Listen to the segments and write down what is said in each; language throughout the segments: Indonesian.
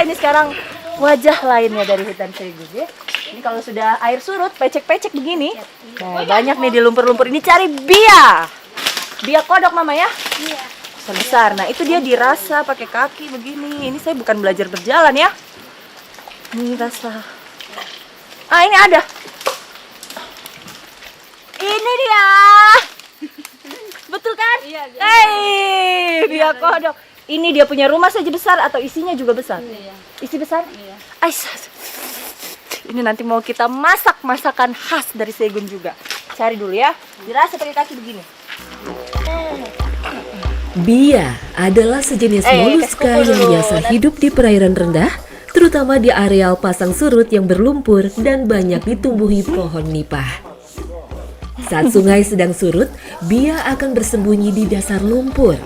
ini sekarang wajah lainnya dari hutan Saigun ya. Ini kalau sudah air surut, pecek-pecek begini. Nah, banyak nih di lumpur-lumpur. Ini cari bia. Bia kodok mama ya? Iya. Besar. Nah, itu dia dirasa pakai kaki begini. Ini saya bukan belajar berjalan ya. Ini rasa. Ah, ini ada. Ini dia. Betul kan? Iya. Hei, bia kodok. Ini dia punya rumah saja besar atau isinya juga besar? Iya. Isi besar? Iya. Ini nanti mau kita masak masakan khas dari Saigun juga. Cari dulu ya. Dirasa pakai kaki begini. Bia adalah sejenis moluska kasih kuku yang dulu. biasa hidup di perairan rendah, terutama di areal pasang surut yang berlumpur dan banyak ditumbuhi pohon nipah. Saat sungai sedang surut, bia akan bersembunyi di dasar lumpur.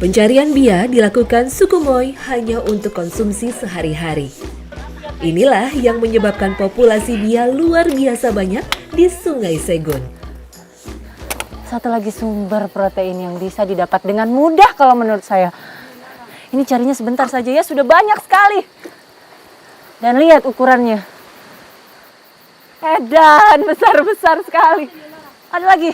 Pencarian bia dilakukan suku Moy hanya untuk konsumsi sehari-hari. Inilah yang menyebabkan populasi bia luar biasa banyak di Sungai Saigun. Satu lagi sumber protein yang bisa didapat dengan mudah kalau menurut saya. Ini carinya sebentar saja ya, sudah banyak sekali. Dan lihat ukurannya. Edan, besar-besar sekali. Ada lagi.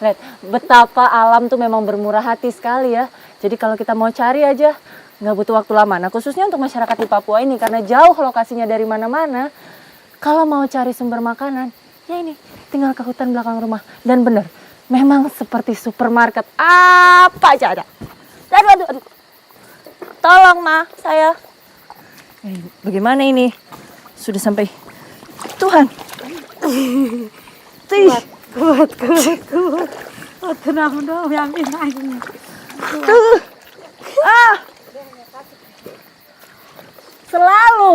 Lihat, betapa alam tuh memang bermurah hati sekali ya. Jadi kalau kita mau cari aja, nggak butuh waktu lama. Nah, khususnya untuk masyarakat di Papua ini, karena jauh lokasinya dari mana-mana, kalau mau cari sumber makanan, ya ini, tinggal ke hutan belakang rumah. Dan benar, memang seperti supermarket, apa aja ada. Aduh. Tolong, Ma, saya. Bagaimana ini? Sudah sampai. Tuhan. Kuat. Oh, tenang dong, yamin aja. Tuh. Selalu.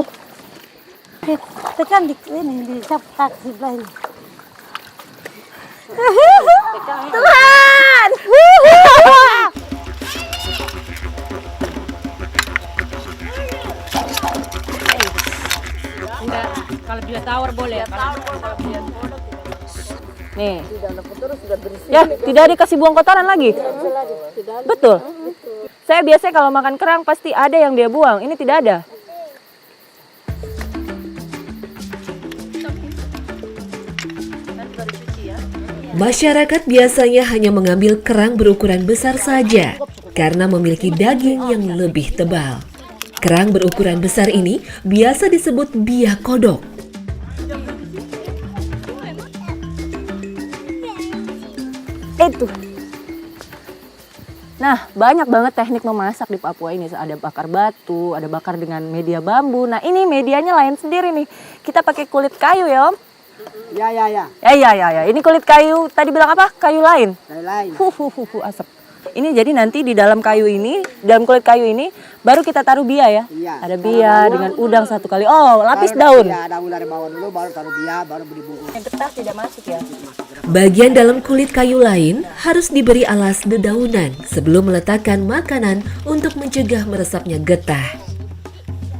Tekan di sini, di sapak sebelah ini. Tuhan. Enggak, kalau dia tawar boleh. Nih. Ya, tidak dikasih buang kotoran lagi. Betul. Saya biasanya kalau makan kerang pasti ada yang dia buang. Ini tidak ada. Masyarakat biasanya hanya mengambil kerang berukuran besar saja karena memiliki daging yang lebih tebal. Kerang berukuran besar ini biasa disebut bia kodok. Itu. Nah, banyak banget teknik memasak di Papua ini. Ada bakar batu, ada bakar dengan media bambu. Nah, ini medianya lain sendiri nih. Kita pakai kulit kayu ya, Om? Ya. Ya. Ini kulit kayu, tadi bilang apa? Kayu lain? Kayu lain. Asap. Ini jadi nanti di dalam kayu ini, dalam kulit kayu ini, baru kita taruh bia ya? Iya. Ada bia dengan udang satu kali. Oh, lapis daun. Ya, daun dari bawah dulu, baru taruh bia, baru dibungkus. Yang getah tidak masuk ya? Bagian dalam kulit kayu lain harus diberi alas dedaunan sebelum meletakkan makanan untuk mencegah meresapnya getah.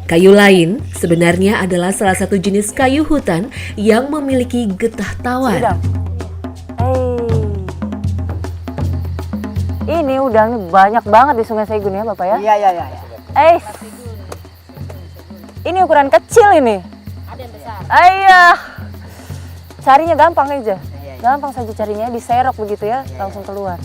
Kayu lain sebenarnya adalah salah satu jenis kayu hutan yang memiliki getah tawar. Udang. Ini udangnya banyak banget di Sungai Saigun ya Bapak ya? Iya. Ini ukuran kecil ini. Ada yang besar. Iya. Carinya gampang aja. Gampang saja carinya, diserok begitu ya, langsung keluar.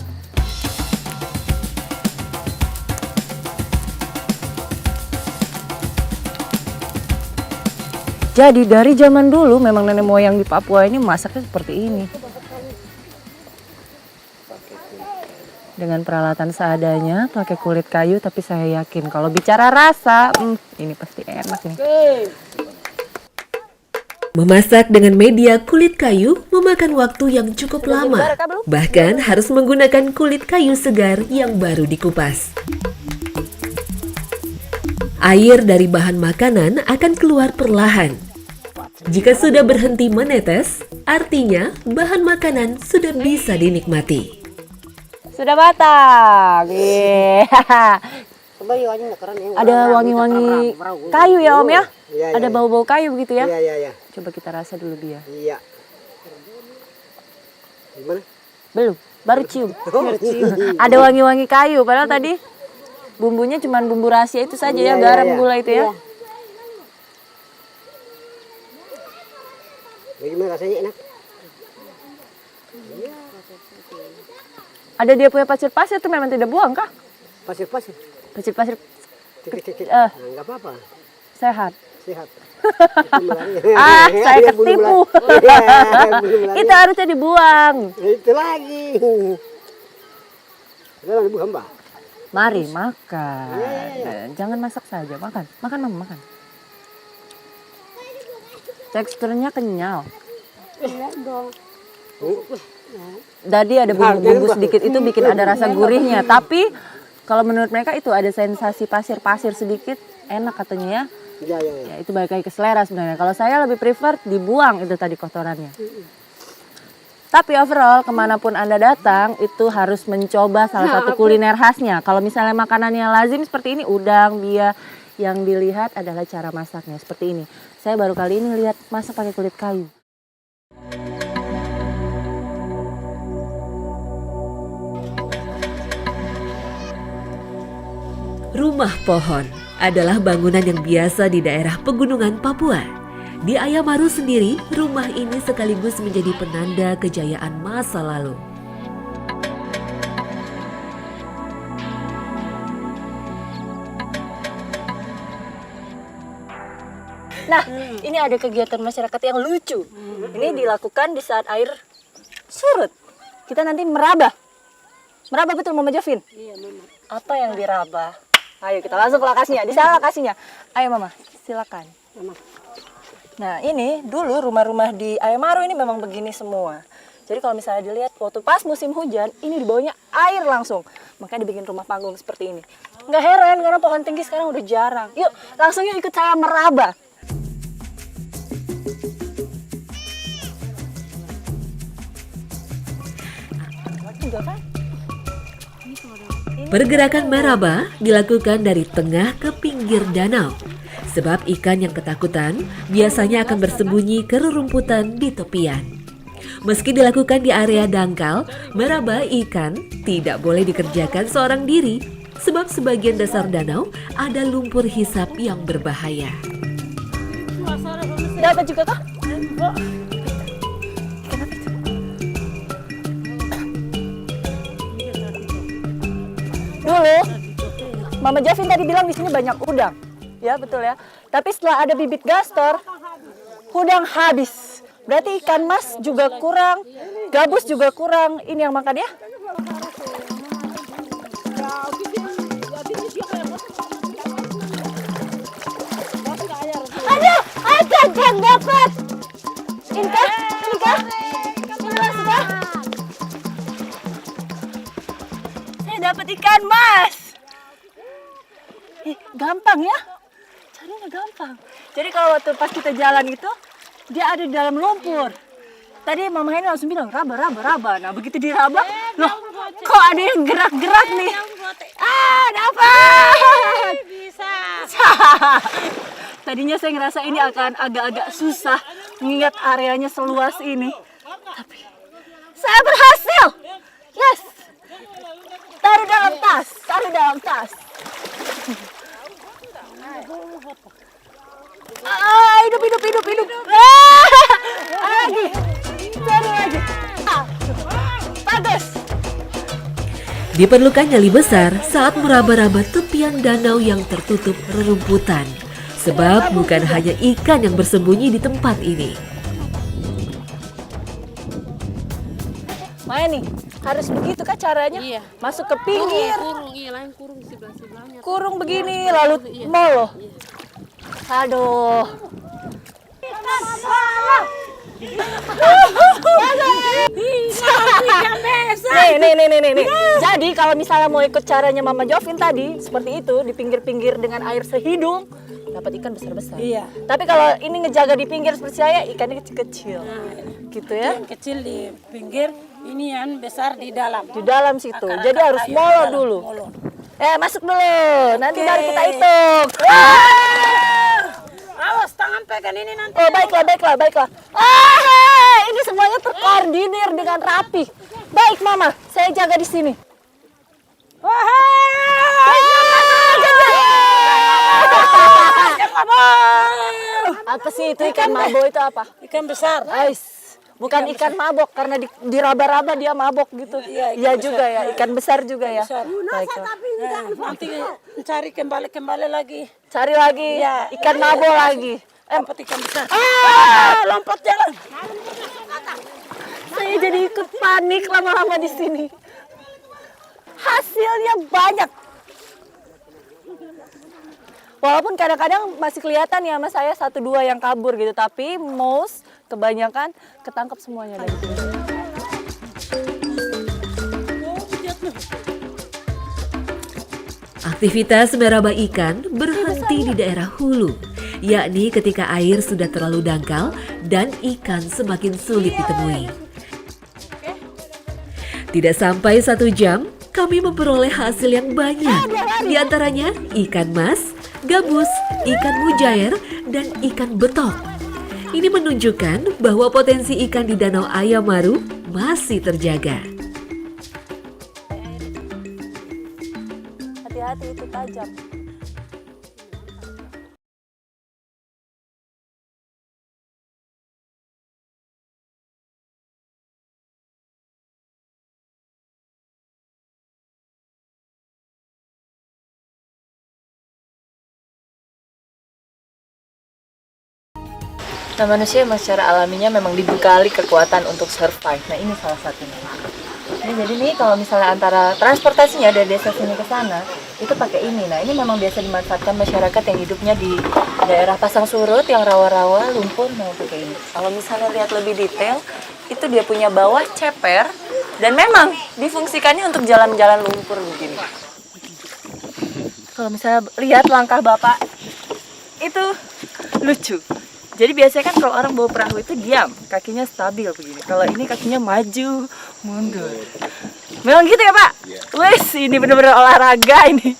Jadi dari zaman dulu memang nenek moyang di Papua ini masaknya seperti ini. Dengan peralatan seadanya, pakai kulit kayu, tapi saya yakin kalau bicara rasa, ini pasti enak nih. Memasak dengan media kulit kayu memakan waktu yang cukup lama. Bahkan harus menggunakan kulit kayu segar yang baru dikupas. Air dari bahan makanan akan keluar perlahan. Jika sudah berhenti menetes, artinya bahan makanan sudah bisa dinikmati. Sudah matang. Ada wangi-wangi kayu ya Om ya? Ada bau-bau kayu begitu ya? Iya. Coba kita rasa dulu dia. Iya. Gimana? Belum, baru cium. Ada wangi-wangi kayu, padahal tadi bumbunya cuma bumbu rahasia itu saja ya, Iya, garam, iya. gula itu ya. Bagaimana rasanya enak? Ada dia punya pasir-pasir itu memang tidak buang kah? Pasir-pasir. Pasir-pasir Titik-titik. Eh. Nah, enggak apa-apa. sehat. Sehat. Itu melari. Ah, saya Iya, bunuh ketipu. melari. Iya, bunuh melari. Itu harusnya dibuang. Itu lagi. Udah dibuang, Mbak. Mari makan. Jangan masak saja, makan. Makan Mama, makan. Teksturnya kenyal. Tadi ada bumbu-bumbu sedikit itu bikin ada rasa gurihnya. Tapi kalau menurut mereka itu ada sensasi pasir-pasir sedikit, enak katanya ya. Iya, iya, iya. Ya itu balik lagi ke selera sebenarnya. Kalau saya lebih prefer dibuang itu tadi kotorannya. Tapi overall kemanapun Anda datang itu harus mencoba salah satu kuliner khasnya. Kalau misalnya makanannya lazim seperti ini, udang, bia, yang dilihat adalah cara masaknya seperti ini. Saya baru kali ini lihat masak pakai kulit kayu. Rumah pohon adalah bangunan yang biasa di daerah pegunungan Papua. Di Ayamaru sendiri, rumah ini sekaligus menjadi penanda kejayaan masa lalu. Nah, ini ada kegiatan masyarakat yang lucu. Ini dilakukan di saat air surut. Kita nanti meraba. Meraba betul Mama Jovin? Iya, Mama. Apa yang diraba? Ayo kita langsung ke lokasinya. Di sana lokasinya. Ayo Mama, silakan. Mama. Nah ini dulu rumah-rumah di Ayamaru ini memang begini semua. Jadi kalau misalnya dilihat waktu pas musim hujan, ini di bawahnya air langsung. Makanya dibikin rumah panggung seperti ini. Nggak heran karena pohon tinggi sekarang udah jarang. Yuk langsung yuk ikut saya meraba. Pergerakan meraba dilakukan dari tengah ke pinggir danau. Sebab ikan yang ketakutan biasanya akan bersembunyi ke rerumputan di tepian. Meski dilakukan di area dangkal, meraba ikan tidak boleh dikerjakan seorang diri. Sebab sebagian dasar danau ada lumpur hisap yang berbahaya. Dapat juga kah? Dulu Mama Jovin tadi bilang di sini banyak udang. Ya betul ya. Tapi setelah ada bibit gastor, udang habis. Berarti ikan mas juga kurang, gabus juga kurang. Ini yang makan ya? Ada yang dapat. Ini kah? Ini kah? Ini sudah. Saya dapat ikan mas. Gampang ya? Caranya gampang. Jadi kalau waktu pas kita jalan itu, dia ada di dalam lumpur. Tadi Mama Heni langsung bilang, raba, raba, raba. Nah begitu diraba, loh kok ada yang gerak-gerak nih? Ah, dapat! Bisa. Tadinya saya ngerasa ini akan agak-agak susah, mengingat areanya seluas ini. Tapi saya berhasil! Yes! Taruh dalam tas, taruh dalam tas. Hidup. Lagi. Cari lagi. Bagus. Diperlukan nyali besar saat meraba-raba tepian danau yang tertutup rerumputan. Sebab bukan hanya ikan yang bersembunyi di tempat ini. Maya nih, harus begitu kah caranya? Iya. Masuk ke pinggir. Kurung, iya lain kurung di sebelah-sebelahnya. Kurung begini, lalu molo. Aduh. Nih. Jadi kalau misalnya mau ikut caranya Mama Jovin tadi, seperti itu, di pinggir-pinggir dengan air sehidung, dapat ikan besar-besar. Iya. Tapi kalau ini ngejaga di pinggir seperti saya, ikannya kecil-kecil. Gitu ya. Yang kecil di pinggir, ini yang besar di dalam. Di dalam situ. Akar-akar Jadi harus kayu molo di dalam. dulu. Molo. Masuk dulu. Nanti baru kita hitung. Awas tangan pegang ini nanti. Oh, baiklah. Ini semuanya terkoordinir dengan rapi. Baik, Mama. Saya jaga di sini. Ikan mabok. Apa sih itu ikan mabo itu apa? Ikan besar. Ais, bukan ikan mabok karena diraba-raba dia mabok gitu. Iya juga ya, ikan besar juga ya. Baiklah. Nanti cari kembali lagi. Cari lagi ikan mabo lagi. Dapat ikan besar. Lompat jalan. Saya jadi ikut panik lama-lama di sini. Hasilnya banyak. Walaupun kadang-kadang masih kelihatan ya sama saya 1-2 yang kabur gitu, tapi kebanyakan ketangkep semuanya dari sini. Aktivitas meraba ikan berhenti di daerah hulu, yakni ketika air sudah terlalu dangkal dan ikan semakin sulit ditemui. Tidak sampai 1 jam, kami memperoleh hasil yang banyak. Di antaranya ikan mas, gabus, ikan mujair, dan ikan betok. Ini menunjukkan bahwa potensi ikan di Danau Ayamaru masih terjaga. Hati-hati itu tajam. Nah, manusia memang secara alaminya memang dibekali kekuatan untuk survive. Nah, ini salah satunya. Ini jadi nih kalau misalnya antara transportasinya dari desa sini ke sana, itu pakai ini. Nah, ini memang biasa dimanfaatkan masyarakat yang hidupnya di daerah pasang surut, yang rawa-rawa, lumpur, mau pakai ini. Kalau misalnya lihat lebih detail, itu dia punya bawah ceper, dan memang difungsikannya untuk jalan-jalan lumpur begini. Kalau misalnya lihat langkah Bapak, itu lucu. Jadi biasanya kan kalau orang bawa perahu itu diam, kakinya stabil begini. Kalau ini kakinya maju, mundur. Memang gitu ya Pak? Wes, ini bener-bener olahraga ini.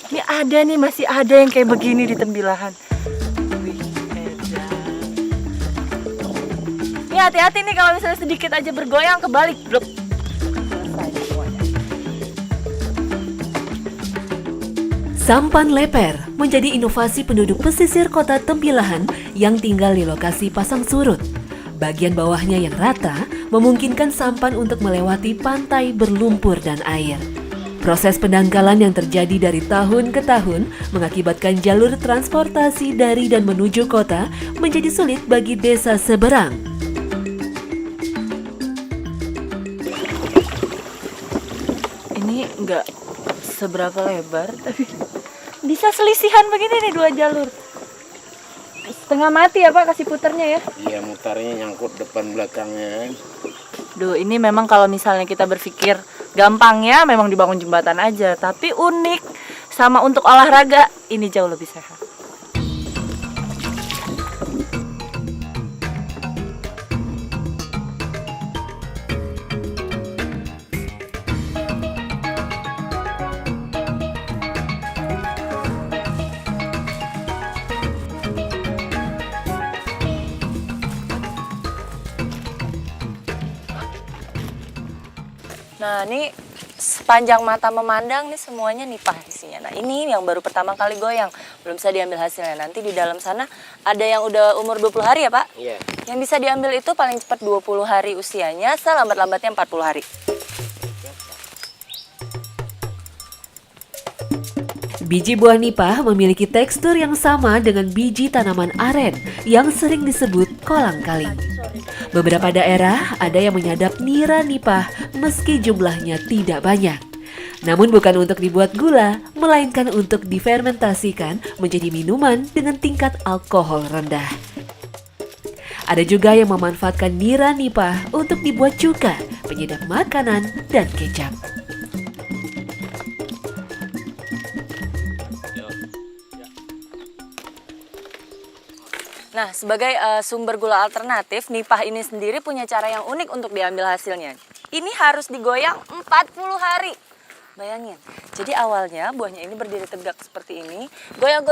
Ini ada nih, masih ada yang kayak begini di Tembilahan. Wih, edan. Ini hati-hati nih kalau misalnya sedikit aja bergoyang kebalik, blok. Selesai semuanya. Sampan leper menjadi inovasi penduduk pesisir kota Tembilahan yang tinggal di lokasi pasang surut. Bagian bawahnya yang rata memungkinkan sampan untuk melewati pantai berlumpur dan air. Proses pendangkalan yang terjadi dari tahun ke tahun mengakibatkan jalur transportasi dari dan menuju kota menjadi sulit bagi desa seberang. Ini enggak seberapa lebar, tapi bisa selisihan begini nih 2 jalur. Setengah mati ya Pak kasih puternya ya. Iya, mutarnya nyangkut depan belakangnya. Duh, ini memang kalau misalnya kita berpikir gampangnya memang dibangun jembatan aja, tapi unik sama untuk olahraga ini jauh lebih sehat. Nah, ini sepanjang mata memandang nih semuanya nipah isinya. Nah, ini yang baru pertama kali goyang, belum bisa diambil hasilnya. Nanti di dalam sana ada yang udah umur 20 hari ya, Pak? Iya. Yang bisa diambil itu paling cepat 20 hari usianya, selambat-lambatnya 40 hari. Biji buah nipah memiliki tekstur yang sama dengan biji tanaman aren yang sering disebut kolang-kaling. Beberapa daerah ada yang menyadap nira nipah meski jumlahnya tidak banyak. Namun bukan untuk dibuat gula, melainkan untuk difermentasikan menjadi minuman dengan tingkat alkohol rendah. Ada juga yang memanfaatkan nira nipah untuk dibuat cuka, penyedap makanan, dan kecap. Nah, sebagai sumber gula alternatif, nipah ini sendiri punya cara yang unik untuk diambil hasilnya. Ini harus digoyang 40 hari. Bayangin. Jadi awalnya buahnya ini berdiri tegak seperti ini, goyang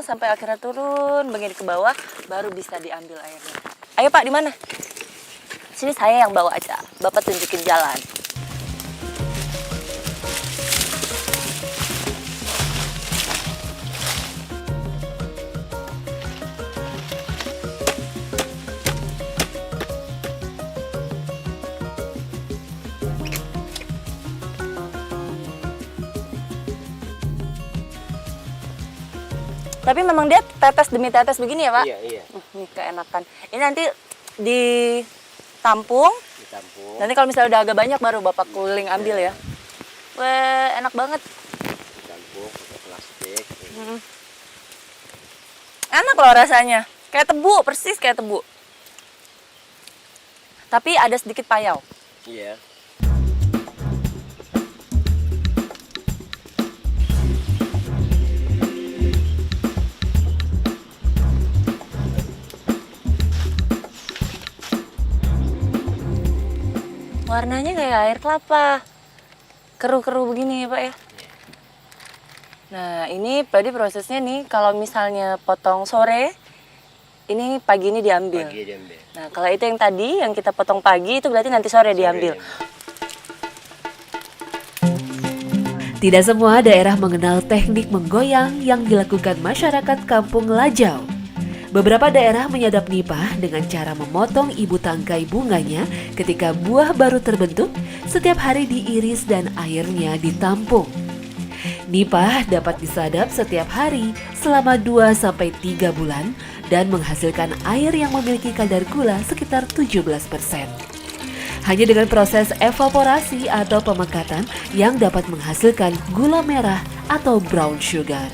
sampai akhirnya turun begini ke bawah, baru bisa diambil airnya. Ayo Pak, di mana? Sini saya yang bawa aja, Bapak tunjukin jalan. Tapi memang dia tetes demi tetes begini ya Pak? Iya. Ini keenakan. Ini nanti ditampung. Ditampung. Nanti kalau misalnya udah agak banyak baru Bapak keliling ambil ya. Wah, enak banget. Ditampung pakai plastik. Enak loh rasanya. Kayak tebu, persis kayak tebu. Tapi ada sedikit payau. Iya. Warnanya kayak air kelapa. Keruh-keruh begini ya Pak ya. Nah ini tadi prosesnya nih, kalau misalnya potong sore, ini pagi ini diambil. Pagi diambil. Nah kalau itu yang tadi, yang kita potong pagi, itu berarti nanti sore diambil. Tidak semua daerah mengenal teknik menggoyang yang dilakukan masyarakat Kampung Lajau. Beberapa daerah menyadap nipah dengan cara memotong ibu tangkai bunganya ketika buah baru terbentuk, setiap hari diiris dan airnya ditampung. Nipah dapat disadap setiap hari selama 2-3 bulan dan menghasilkan air yang memiliki kadar gula sekitar 17%. Hanya dengan proses evaporasi atau pemekatan yang dapat menghasilkan gula merah atau brown sugar.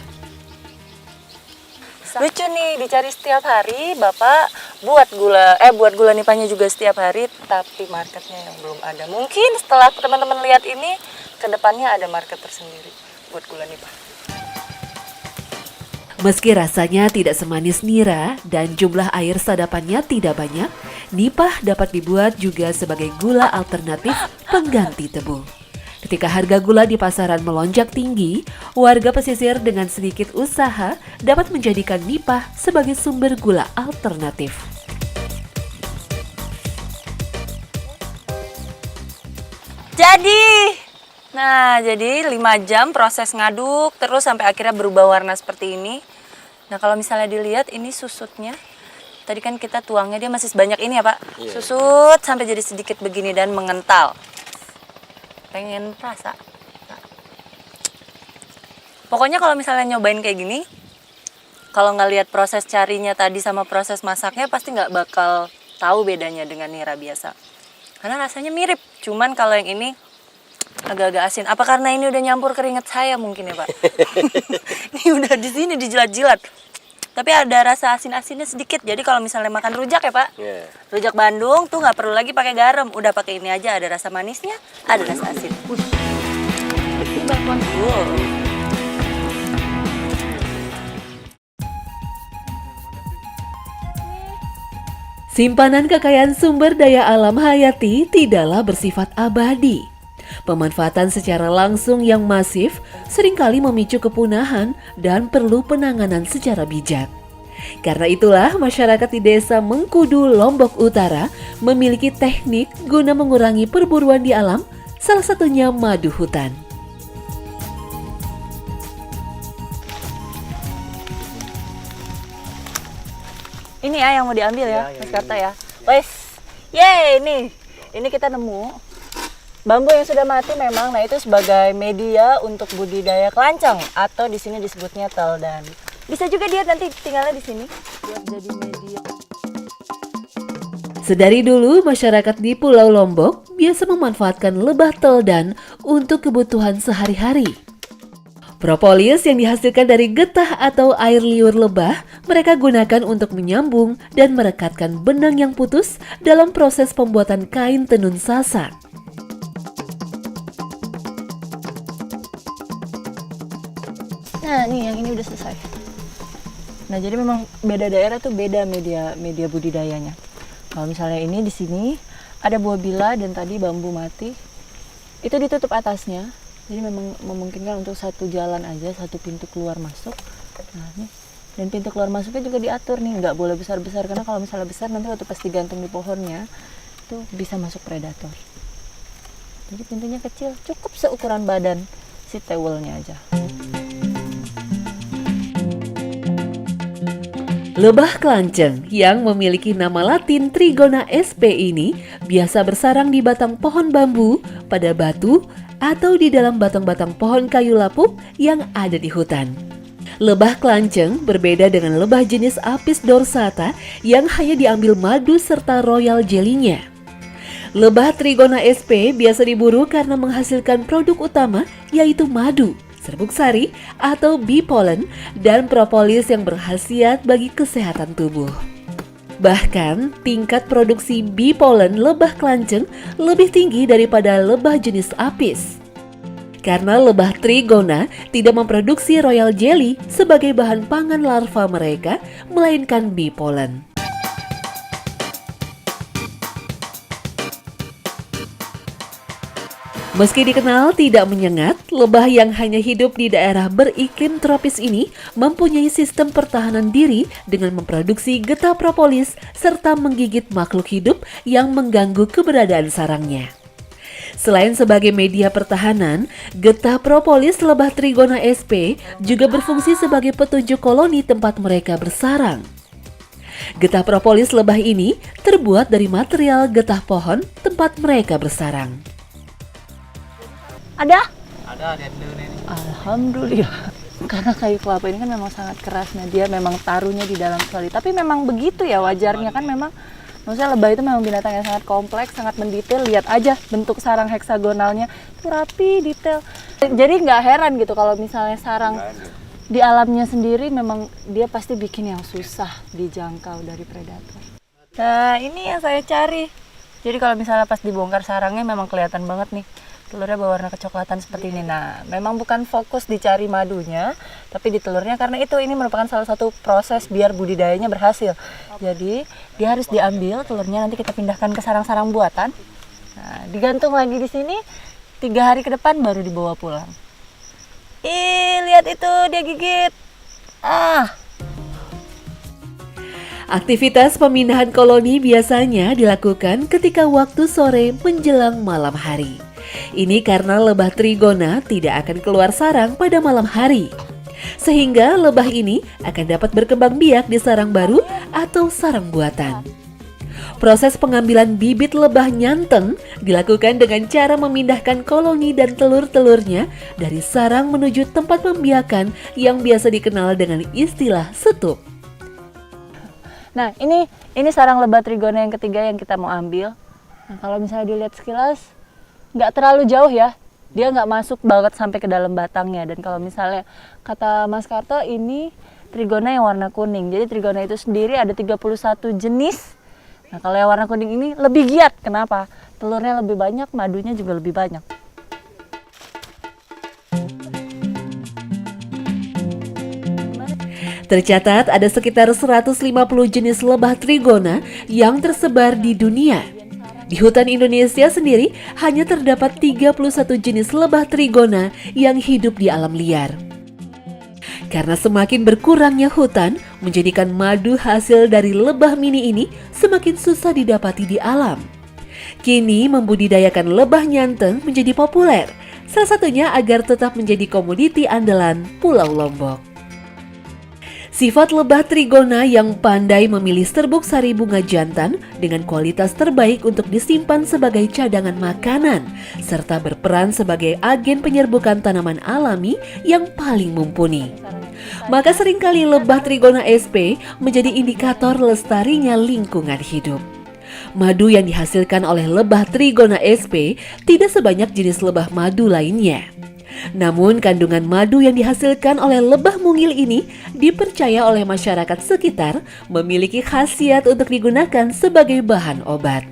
Lucu nih, dicari setiap hari, Bapak buat gula nipahnya juga setiap hari, tapi marketnya yang belum ada. Mungkin setelah teman-teman lihat ini, kedepannya ada market tersendiri buat gula nipah. Meski rasanya tidak semanis nira dan jumlah air sadapannya tidak banyak, nipah dapat dibuat juga sebagai gula alternatif pengganti tebu. Ketika harga gula di pasaran melonjak tinggi, warga pesisir dengan sedikit usaha dapat menjadikan nipah sebagai sumber gula alternatif. Jadi 5 jam proses ngaduk terus sampai akhirnya berubah warna seperti ini. Nah kalau misalnya dilihat ini susutnya, tadi kan kita tuangnya dia masih sebanyak ini ya Pak. Iya. Susut sampai jadi sedikit begini dan mengental. Pengen rasa. Pokoknya kalau misalnya nyobain kayak gini, kalau nggak lihat proses carinya tadi sama proses masaknya pasti nggak bakal tahu bedanya dengan nira biasa. Karena rasanya mirip, cuman kalau yang ini agak-agak asin. Apa karena ini udah nyampur keringat saya mungkin ya Pak? Ini udah di sini dijilat-jilat. Tapi ada rasa asin-asinnya sedikit. Jadi kalau misalnya makan rujak ya Pak, rujak Bandung tuh nggak perlu lagi pakai garam. Udah pakai ini aja, ada rasa manisnya, ada rasa asin. Ini bakwan. Simpanan kekayaan sumber daya alam hayati tidaklah bersifat abadi. Pemanfaatan secara langsung yang masif seringkali memicu kepunahan dan perlu penanganan secara bijak. Karena itulah masyarakat di desa Mengkudu, Lombok Utara memiliki teknik guna mengurangi perburuan di alam, salah satunya madu hutan. Ini ya yang mau diambil ya, Mas Karta ya. Wes, yeay ini kita nemu bambu yang sudah mati memang. Nah itu sebagai media untuk budidaya kelanceng atau di sini disebutnya teldan. Bisa juga dia nanti tinggalnya di sini buat jadi media. Sedari dulu masyarakat di Pulau Lombok biasa memanfaatkan lebah teldan untuk kebutuhan sehari-hari. Propolis yang dihasilkan dari getah atau air liur lebah mereka gunakan untuk menyambung dan merekatkan benang yang putus dalam proses pembuatan kain tenun sasak. Nah nih yang ini udah selesai. Nah jadi memang beda daerah tuh beda media budidayanya. Kalau misalnya ini di sini ada buah bila dan tadi bambu mati, itu ditutup atasnya Jadi memang memungkinkan untuk satu jalan aja, satu pintu keluar masuk. Nah nih, dan pintu keluar masuknya juga diatur nih, nggak boleh besar-besar karena kalau misalnya besar nanti waktu pas digantung di pohonnya itu bisa masuk predator. Jadi pintunya kecil, cukup seukuran badan si tewelnya aja. Lebah kelanceng yang memiliki nama latin Trigona sp ini biasa bersarang di batang pohon bambu, pada batu, atau di dalam batang-batang pohon kayu lapuk yang ada di hutan. Lebah kelanceng berbeda dengan lebah jenis Apis dorsata yang hanya diambil madu serta royal jelly-nya. Lebah Trigona sp biasa diburu karena menghasilkan produk utama yaitu madu, serbuk sari atau bee pollen, dan propolis yang berkhasiat bagi kesehatan tubuh. Bahkan, tingkat produksi bee pollen lebah kelanceng lebih tinggi daripada lebah jenis apis. Karena lebah Trigona tidak memproduksi royal jelly sebagai bahan pangan larva mereka, melainkan bee pollen. Meski dikenal tidak menyengat, lebah yang hanya hidup di daerah beriklim tropis ini mempunyai sistem pertahanan diri dengan memproduksi getah propolis serta menggigit makhluk hidup yang mengganggu keberadaan sarangnya. Selain sebagai media pertahanan, getah propolis lebah Trigona sp juga berfungsi sebagai petunjuk koloni tempat mereka bersarang. Getah propolis lebah ini terbuat dari material getah pohon tempat mereka bersarang. Ada? Ada dulu nih. Alhamdulillah. Karena kayu kelapa ini kan memang sangat keras, nah dia memang taruhnya di dalam sekali. Tapi memang begitu ya wajarnya kan memang. Maksudnya lebah itu memang binatang yang sangat kompleks, sangat mendetail. Lihat aja bentuk sarang heksagonalnya itu rapi, detail. Jadi nggak heran gitu kalau misalnya sarang di alamnya sendiri memang dia pasti bikin yang susah dijangkau dari predator. Nah ini yang saya cari. Jadi kalau misalnya pas dibongkar sarangnya memang kelihatan banget nih. Telurnya berwarna kecoklatan seperti ini. Nah, memang bukan fokus dicari madunya, tapi di telurnya karena itu ini merupakan salah satu proses biar budidayanya berhasil. Jadi, dia harus diambil telurnya nanti kita pindahkan ke sarang-sarang buatan. Nah, digantung lagi di sini 3 hari ke depan baru dibawa pulang. Ih, lihat itu dia gigit. Aktivitas pemindahan koloni biasanya dilakukan ketika waktu sore menjelang malam hari. Ini karena lebah Trigona tidak akan keluar sarang pada malam hari. Sehingga lebah ini akan dapat berkembang biak di sarang baru atau sarang buatan. Proses pengambilan bibit lebah nyanteng dilakukan dengan cara memindahkan koloni dan telur-telurnya dari sarang menuju tempat pembiakan yang biasa dikenal dengan istilah setup. Nah, ini sarang lebah Trigona yang ketiga yang kita mau ambil. Nah, kalau misalnya dilihat sekilas nggak terlalu jauh ya, dia nggak masuk banget sampai ke dalam batangnya. Dan kalau misalnya kata Mas Karto ini Trigona yang warna kuning. Jadi Trigona itu sendiri ada 31 jenis. Nah kalau yang warna kuning ini lebih giat. Kenapa? Telurnya lebih banyak, madunya juga lebih banyak. Tercatat ada sekitar 150 jenis lebah Trigona yang tersebar di dunia. Di hutan Indonesia sendiri hanya terdapat 31 jenis lebah Trigona yang hidup di alam liar. Karena semakin berkurangnya hutan, menjadikan madu hasil dari lebah mini ini semakin susah didapati di alam. Kini membudidayakan lebah nyanteng menjadi populer, salah satunya agar tetap menjadi komoditi andalan Pulau Lombok. Sifat lebah Trigona yang pandai memilih serbuk sari bunga jantan dengan kualitas terbaik untuk disimpan sebagai cadangan makanan, serta berperan sebagai agen penyerbukan tanaman alami yang paling mumpuni. Maka seringkali lebah Trigona sp menjadi indikator lestarinya lingkungan hidup. Madu yang dihasilkan oleh lebah Trigona sp tidak sebanyak jenis lebah madu lainnya. Namun kandungan madu yang dihasilkan oleh lebah mungil ini dipercaya oleh masyarakat sekitar memiliki khasiat untuk digunakan sebagai bahan obat.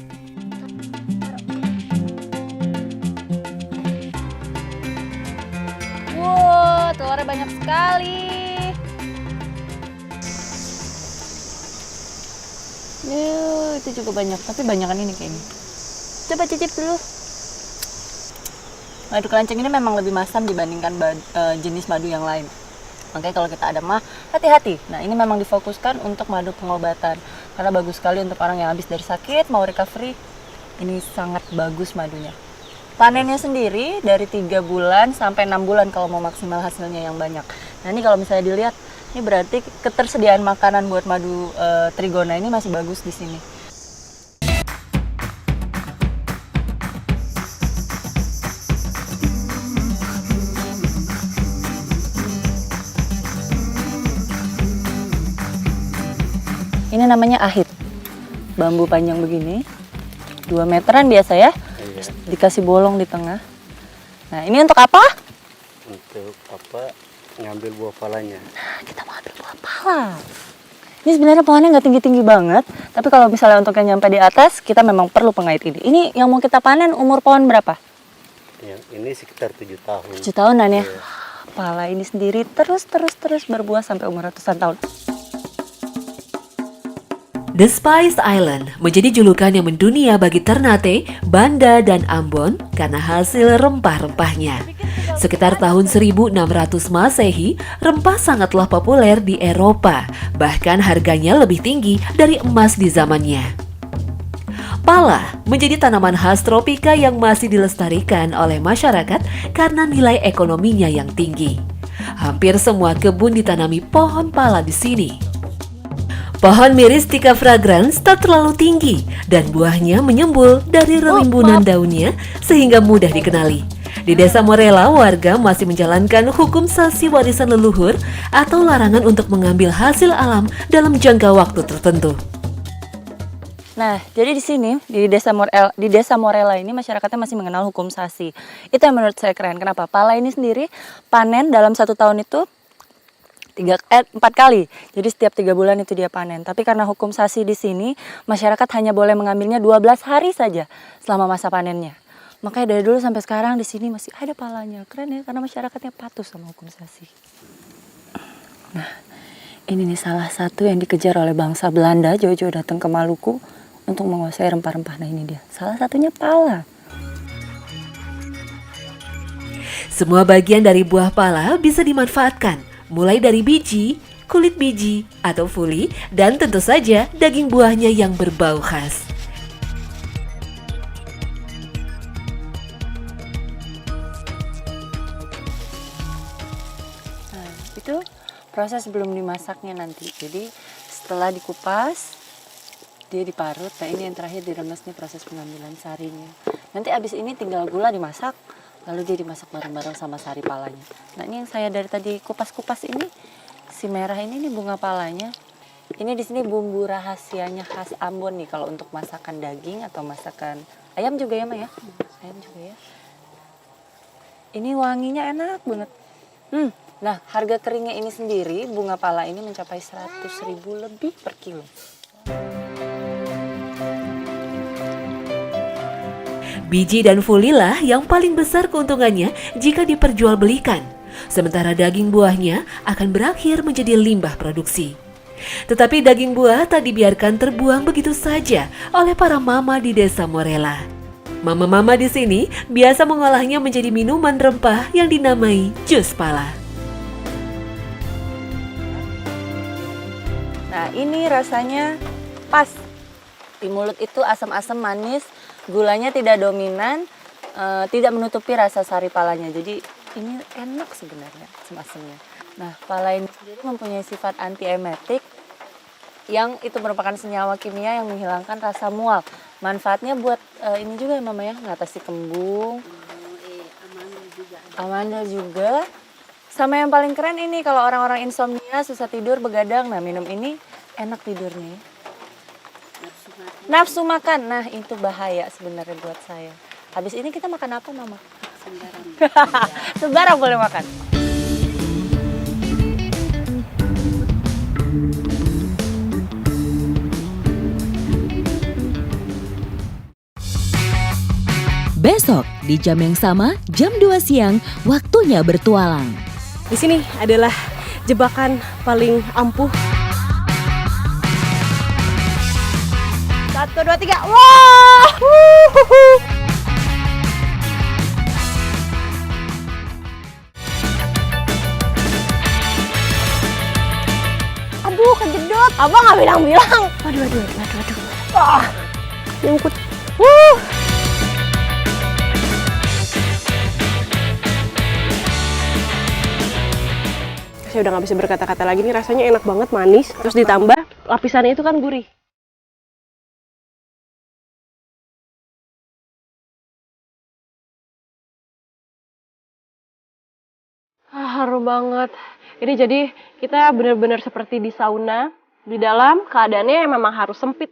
Wow, telurnya banyak sekali. Itu juga banyak, tapi banyakan ini kayaknya. Coba cicip dulu. Madu kelanceng ini memang lebih masam dibandingkan jenis madu yang lain. Makanya kalau kita ada mah, hati-hati. Nah, ini memang difokuskan untuk madu pengobatan. Karena bagus sekali untuk orang yang habis dari sakit, mau recovery. Ini sangat bagus madunya. Panennya sendiri dari 3 bulan sampai 6 bulan kalau mau maksimal hasilnya yang banyak. Nah, ini kalau misalnya dilihat, ini berarti ketersediaan makanan buat madu trigona ini masih bagus di sini. Ini namanya ahit, bambu panjang begini, 2 meteran biasa ya, Iya. dikasih bolong di tengah. Nah, ini untuk apa? Untuk apa? Ngambil buah palanya. Nah, kita mau ambil buah pala. Ini sebenarnya pohonnya nggak tinggi-tinggi banget, tapi kalau misalnya untuk yang nyampe di atas, kita memang perlu pengait ini. Ini yang mau kita panen umur pohon berapa? Yang ini sekitar 7 tahun. 7 tahunan ya. Iya. Pala ini sendiri terus berbuah sampai umur ratusan tahun. The Spice Island menjadi julukan yang mendunia bagi Ternate, Banda, dan Ambon karena hasil rempah-rempahnya. Sekitar tahun 1600 Masehi, rempah sangatlah populer di Eropa, bahkan harganya lebih tinggi dari emas di zamannya. Pala menjadi tanaman khas tropika yang masih dilestarikan oleh masyarakat karena nilai ekonominya yang tinggi. Hampir semua kebun ditanami pohon pala di sini. Pohon Myristica fragrans tak terlalu tinggi dan buahnya menyembul dari rerimbunan daunnya sehingga mudah dikenali. Di Desa Morela, warga masih menjalankan hukum sasi warisan leluhur atau larangan untuk mengambil hasil alam dalam jangka waktu tertentu. Nah, jadi di sini di Desa Morela ini masyarakatnya masih mengenal hukum sasi. Itu yang menurut saya keren. Kenapa? Pala ini sendiri panen dalam 1 tahun itu 4 kali. Jadi setiap 3 bulan itu dia panen. Tapi karena hukum sasi di sini, masyarakat hanya boleh mengambilnya 12 hari saja selama masa panennya. Makanya dari dulu sampai sekarang di sini masih ada palanya. Keren ya, karena masyarakatnya patuh sama hukum sasi. Nah, ini nih salah satu yang dikejar oleh bangsa Belanda jauh-jauh datang ke Maluku untuk menguasai rempah-rempah. Nah, ini dia. Salah satunya pala. Semua bagian dari buah pala bisa dimanfaatkan, mulai dari biji, kulit biji, atau fuli, dan tentu saja daging buahnya yang berbau khas. Nah, itu proses sebelum dimasaknya nanti. Jadi setelah dikupas, dia diparut. Nah, ini yang terakhir diremes nih proses pengambilan sarinya. Nanti abis ini tinggal gula dimasak, lalu dia dimasak bareng-bareng sama sari palanya. Nah, ini yang saya dari tadi kupas-kupas ini, si merah ini nih bunga palanya. Ini di sini bumbu rahasianya khas Ambon nih kalau untuk masakan daging atau masakan ayam juga ya, Ma ya? Ayam juga ya. Ini wanginya enak banget. Nah, harga keringnya ini sendiri, bunga pala ini mencapai 100.000 lebih per kilo. Biji dan fulilah yang paling besar keuntungannya jika diperjualbelikan, sementara daging buahnya akan berakhir menjadi limbah produksi. Tetapi daging buah tak dibiarkan terbuang begitu saja oleh para mama di Desa Morela. Mama-mama di sini biasa mengolahnya menjadi minuman rempah yang dinamai jus pala. Nah, ini rasanya pas. Di mulut itu asam-asam manis, gulanya tidak dominan, tidak menutupi rasa sari palanya. Jadi ini enak sebenarnya asam-asamnya. Nah, pala ini sendiri mempunyai sifat antiemetik yang itu merupakan senyawa kimia yang menghilangkan rasa mual. Manfaatnya buat ini juga ya, Mama ya, ngatasi kembung. Amanda juga. Sama yang paling keren ini kalau orang-orang insomnia, susah tidur, begadang, nah minum ini enak tidurnya. Nafsu makan, nah itu bahaya sebenarnya buat saya. Habis ini kita makan apa, Mama? Sembarang. Sembarang boleh makan. Besok di jam yang sama, jam 2 siang, waktunya bertualang. Di sini adalah jebakan paling ampuh. 1, 2, 3, wah! Apa nggak bilang-bilang? Aduh. Nyangkut. Saya udah nggak bisa berkata-kata lagi nih, rasanya enak banget, manis. Terus ditambah lapisannya itu kan gurih. Harum banget. Ini jadi kita benar-benar seperti di sauna. Di dalam keadaannya memang harus sempit.